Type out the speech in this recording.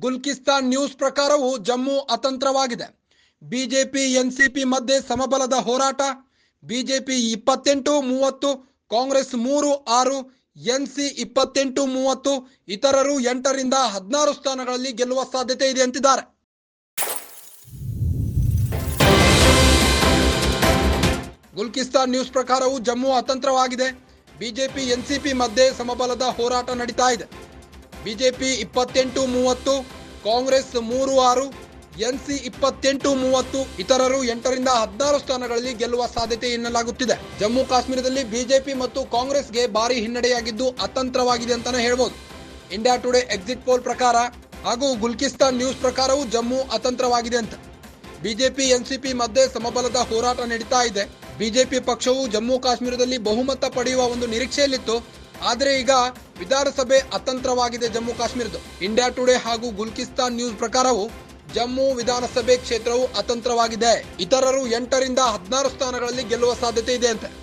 ಗುಲ್ಕಿಸ್ತಾನ್ news ಪ್ರಕಾರವೂ Jammu ಅತಂತ್ರವಾಗಿದೆ. BJP NCP ಮಧ್ಯೆ ಸಮಬಲದ ಹೋರಾಟ. BJP 28-30, Congress 3-6, NC 28-30, ಇತರರು 8ರಿಂದ 16 ಸ್ಥಾನಗಳಲ್ಲಿ ಗೆಲ್ಲುವ ಸಾಧ್ಯತೆ ಇದೆ ಅಂತಿದ್ದಾರೆ. ಗುಲ್ಕಿಸ್ತಾನ್ ನ್ಯೂಸ್ ಪ್ರಕಾರವೂ ಜಮ್ಮು ಅತಂತ್ರವಾಗಿದೆ. ಬಿಜೆಪಿ ಎನ್ಸಿಪಿ ಮಧ್ಯೆ ಸಮಬಲದ ಹೋರಾಟ ನಡೀತಾ ಇದೆ. ಬಿಜೆಪಿ 28-30, ಕಾಂಗ್ರೆಸ್ 3-6, ಎನ್ಸಿ 28-30, ಇತರರು 8ರಿಂದ 16 ಸ್ಥಾನಗಳಲ್ಲಿ ಗೆಲ್ಲುವ ಸಾಧ್ಯತೆ ಎನ್ನಲಾಗುತ್ತಿದೆ. ಜಮ್ಮು ಕಾಶ್ಮೀರದಲ್ಲಿ ಬಿಜೆಪಿ ಮತ್ತು ಕಾಂಗ್ರೆಸ್ಗೆ ಭಾರಿ ಹಿನ್ನಡೆಯಾಗಿದ್ದು ಅತಂತ್ರವಾಗಿದೆ ಅಂತಾನೆ ಹೇಳ್ಬೋದು. ಇಂಡಿಯಾ ಟುಡೇ ಎಕ್ಸಿಟ್ ಪೋಲ್ ಪ್ರಕಾರ ಹಾಗೂ ಗುಲ್ಕಿಸ್ತಾನ್ ನ್ಯೂಸ್ ಪ್ರಕಾರವೂ ಜಮ್ಮು ಅತಂತ್ರವಾಗಿದೆ ಅಂತ. ಬಿಜೆಪಿ ಎನ್ಸಿಪಿ ಮಧ್ಯೆ ಸಮಬಲದ ಹೋರಾಟ ನಡೀತಾ ಇದೆ. ಬಿಜೆಪಿ ಪಕ್ಷವು ಜಮ್ಮು ಕಾಶ್ಮೀರದಲ್ಲಿ ಬಹುಮತ ಪಡೆಯುವ ಒಂದು ನಿರೀಕ್ಷೆಯಲ್ಲಿತ್ತು. ಆದರೆ ಈಗ ವಿಧಾನಸಭೆ ಅತಂತ್ರವಾಗಿದೆ ಜಮ್ಮು ಕಾಶ್ಮೀರದ. ಇಂಡಿಯಾ ಟುಡೇ ಹಾಗೂ ಗುಲ್ಕಿಸ್ತಾನ್ ನ್ಯೂಸ್ ಪ್ರಕಾರವು ಜಮ್ಮು ವಿಧಾನಸಭೆ ಕ್ಷೇತ್ರವು ಅತಂತ್ರವಾಗಿದೆ. ಇತರರು 8ರಿಂದ 16 ಸ್ಥಾನಗಳಲ್ಲಿ ಗೆಲ್ಲುವ ಸಾಧ್ಯತೆ ಇದೆ ಅಂತೆ.